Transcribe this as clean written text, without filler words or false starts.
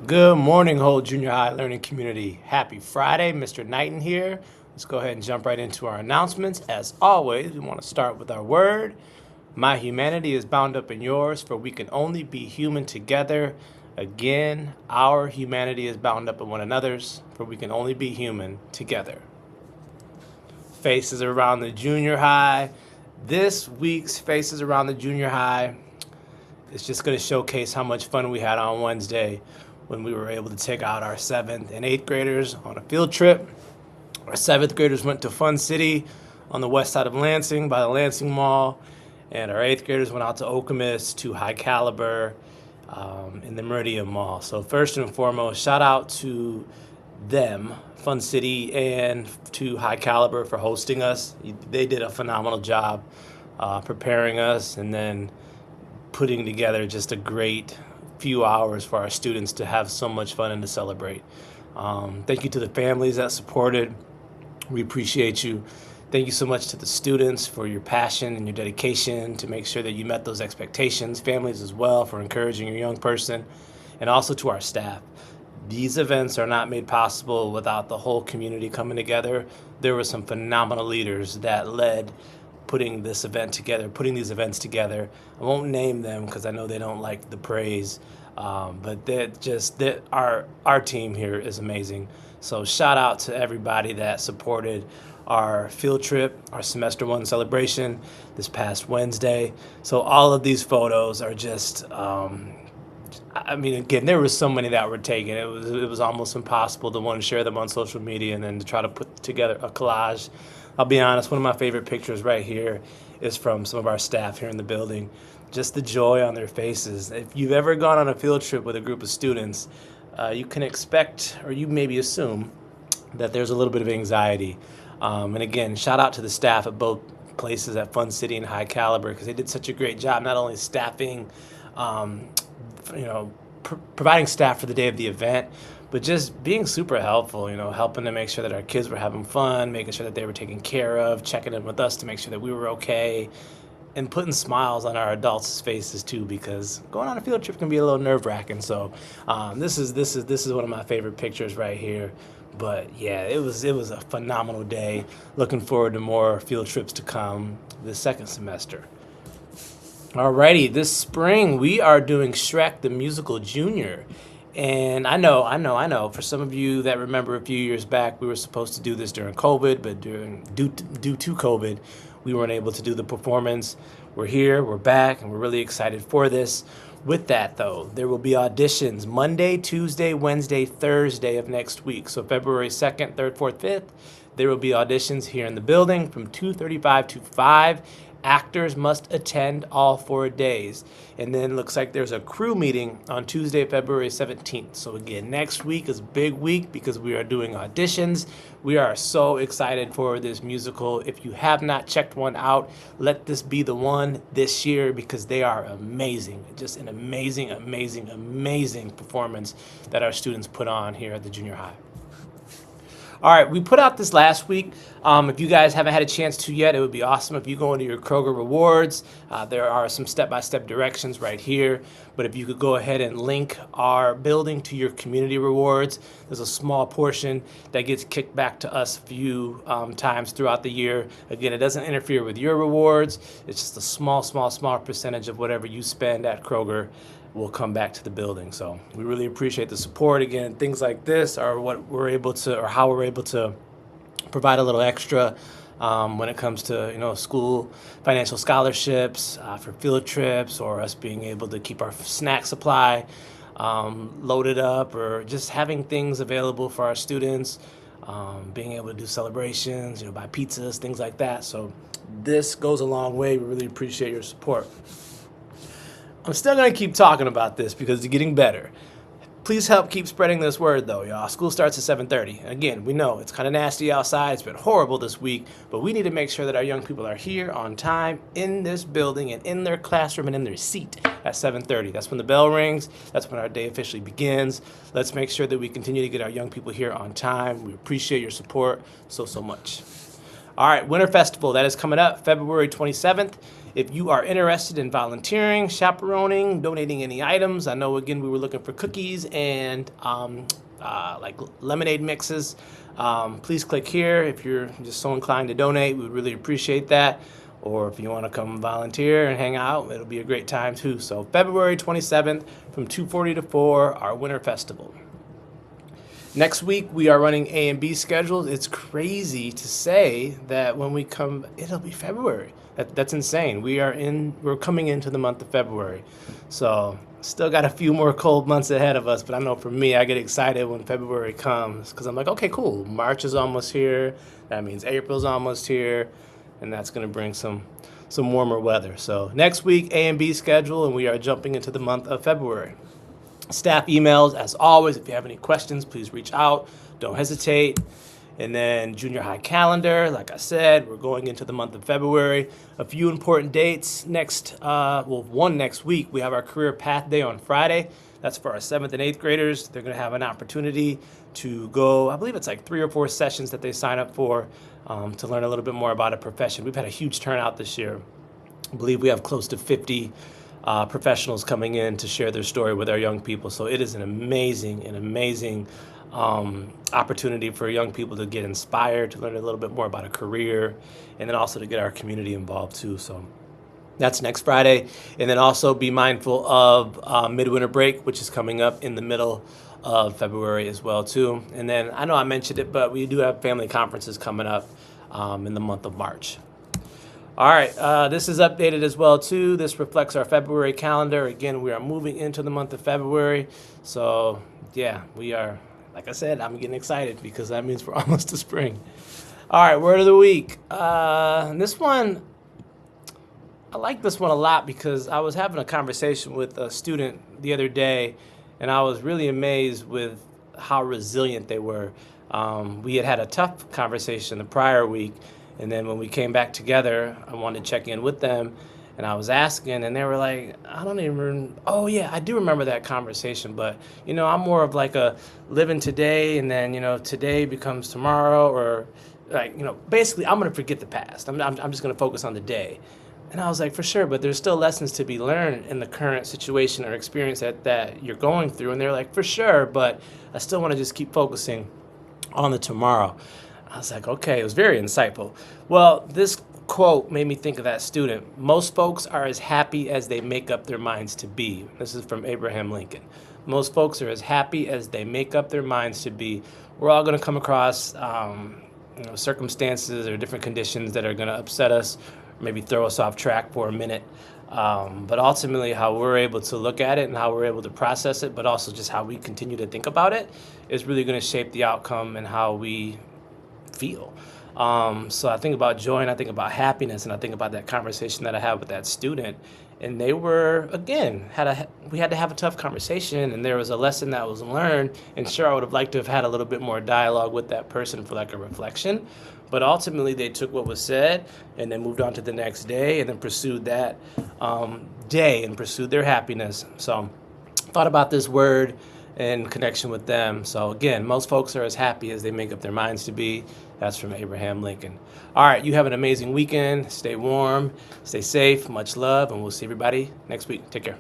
Good morning, whole junior high learning community. Happy Friday, Mr. Knighton here. Let's go ahead and jump right into our announcements. As always, we want to start with our word. My humanity is bound up in yours, for we can only be human together. Again, our humanity is bound up in one another's, for we can only be human together. Faces around the junior high. This week's Faces around the junior high is just going to showcase how much fun we had on Wednesday when we were able to take out our 7th and 8th graders on a field trip. Our 7th graders went to Fun City on the west side of Lansing by the Lansing Mall, and our 8th graders went out to Okemos to High Caliber in the Meridian Mall. So first and foremost, shout out to them, Fun City, and to High Caliber for hosting us. They did a phenomenal job preparing us and then putting together just a great few hours for our students to have so much fun and to celebrate. Thank you to the families that supported. We appreciate you. Thank you so much to the students for your passion and your dedication to make sure that you met those expectations. Families as well for encouraging your young person, and also to our staff. These events are not made possible without the whole community coming together. There were some phenomenal leaders that led putting these events together. I won't name them because I know they don't like the praise, but our team here is amazing. So shout out to everybody that supported our field trip, our semester 1 celebration this past Wednesday. So all of these photos are just, again, there were so many that were taken. It was almost impossible to want to share them on social media and then to try to put together a collage. I'll be honest, one of my favorite pictures right here is from some of our staff here in the building. Just the joy on their faces. If you've ever gone on a field trip with a group of students, you can expect, or you maybe assume, that there's a little bit of anxiety. And again, shout out to the staff at both places at Fun City and High Caliber, because they did such a great job, not only staffing, providing staff for the day of the event, but just being super helpful, helping to make sure that our kids were having fun, making sure that they were taken care of, checking in with us to make sure that we were okay, and putting smiles on our adults' faces too, because going on a field trip can be a little nerve-wracking. So this is one of my favorite pictures right here. But yeah, it was a phenomenal day. Looking forward to more field trips to come this second semester. Alrighty, this spring we are doing Shrek the Musical Junior. And I know, for some of you that remember a few years back, we were supposed to do this during COVID, but due to COVID, we weren't able to do the performance. We're here, we're back, and we're really excited for this. With that, though, there will be auditions Monday, Tuesday, Wednesday, Thursday of next week. So February 2nd, 3rd, 4th, 5th, there will be auditions here in the building from 2:35 to 5. Actors must attend all 4 days. And then looks like there's a crew meeting on Tuesday, February 17th. So again, next week is a big week because we are doing auditions. We are so excited for this musical. If you have not checked one out, let this be the one this year because they are amazing. Just an amazing, amazing, amazing performance that our students put on here at the junior high. All right, we put out this last week. If you guys haven't had a chance to yet, it would be awesome if you go into your Kroger Rewards. There are some step-by-step directions right here. But if you could go ahead and link our building to your community rewards, there's a small portion that gets kicked back to us a few times throughout the year. Again, it doesn't interfere with your rewards. It's just a small percentage of whatever you spend at Kroger will come back to the building. So we really appreciate the support. Again, things like this are what we're able to, or how we're able to provide a little extra when it comes to school financial scholarships for field trips, or us being able to keep our snack supply loaded up, or just having things available for our students, being able to do celebrations, buy pizzas, things like that. So this goes a long way. We really appreciate your support. I'm still going to keep talking about this because it's getting better. Please help keep spreading this word, though, y'all. School starts at 7:30. Again, we know it's kind of nasty outside. It's been horrible this week, but we need to make sure that our young people are here on time in this building and in their classroom and in their seat at 7:30. That's when the bell rings. That's when our day officially begins. Let's make sure that we continue to get our young people here on time. We appreciate your support so much. All right, Winter Festival, that is coming up February 27th. If you are interested in volunteering, chaperoning, donating any items, I know again we were looking for cookies and like lemonade mixes. Please click here if you're just so inclined to donate. We would really appreciate that. Or if you want to come volunteer and hang out, it'll be a great time too. So February 27th from 2:40 to 4, our winter festival. Next week, we are running A and B schedules. It's crazy to say that when we come, it'll be February. That's insane. We're coming into the month of February. So still got a few more cold months ahead of us, but I know for me, I get excited when February comes because I'm like, okay, cool. March is almost here. That means April's almost here, and that's going to bring some warmer weather. So next week, A and B schedule, and we are jumping into the month of February. Staff emails, as always, if you have any questions, please reach out. Don't hesitate. And then junior high calendar, like I said, we're going into the month of February. A few important dates. One next week, we have our career path day on Friday. That's for our 7th and 8th graders. They're going to have an opportunity to go, I believe it's like 3 or 4 sessions that they sign up for to learn a little bit more about a profession. We've had a huge turnout this year. I believe we have close to 50 professionals coming in to share their story with our young people. So it is an amazing opportunity for young people to get inspired, to learn a little bit more about a career, and then also to get our community involved too. So that's next Friday. And then also be mindful of midwinter break, which is coming up in the middle of February as well too. And then I know I mentioned it, but we do have family conferences coming up in the month of March. All right, this is updated as well too. This reflects our February calendar. Again, we are moving into the month of February. So yeah, we are, like I said, I'm getting excited because that means we're almost to spring. All right, word of the week. This one, I like this one a lot because I was having a conversation with a student the other day, and I was really amazed with how resilient they were. We had a tough conversation the prior week, and then when we came back together, I wanted to check in with them, and I was asking, and they were like, oh yeah, I do remember that conversation, but I'm more of like a living today, and then, today becomes tomorrow, or like, basically I'm going to forget the past. I'm just going to focus on the day. And I was like, for sure, but there's still lessons to be learned in the current situation or experience that you're going through. And they're like, for sure, but I still want to just keep focusing on the tomorrow. I was like, okay, it was very insightful. Well, this quote made me think of that student. Most folks are as happy as they make up their minds to be. This is from Abraham Lincoln. Most folks are as happy as they make up their minds to be. We're all going to come across circumstances or different conditions that are going to upset us, maybe throw us off track for a minute. But ultimately, how we're able to look at it and how we're able to process it, but also just how we continue to think about it, is really going to shape the outcome and how we feel. So I think about joy, and I think about happiness, and I think about that conversation that I had with that student. And they were, again, we had to have a tough conversation, and there was a lesson that was learned. And sure, I would have liked to have had a little bit more dialogue with that person for like a reflection. But ultimately, they took what was said and then moved on to the next day and then pursued that day and pursued their happiness. So thought about this word in connection with them. So again, most folks are as happy as they make up their minds to be. That's from Abraham Lincoln. All right, you have an amazing weekend. Stay warm, stay safe, much love, and we'll see everybody next week. Take care.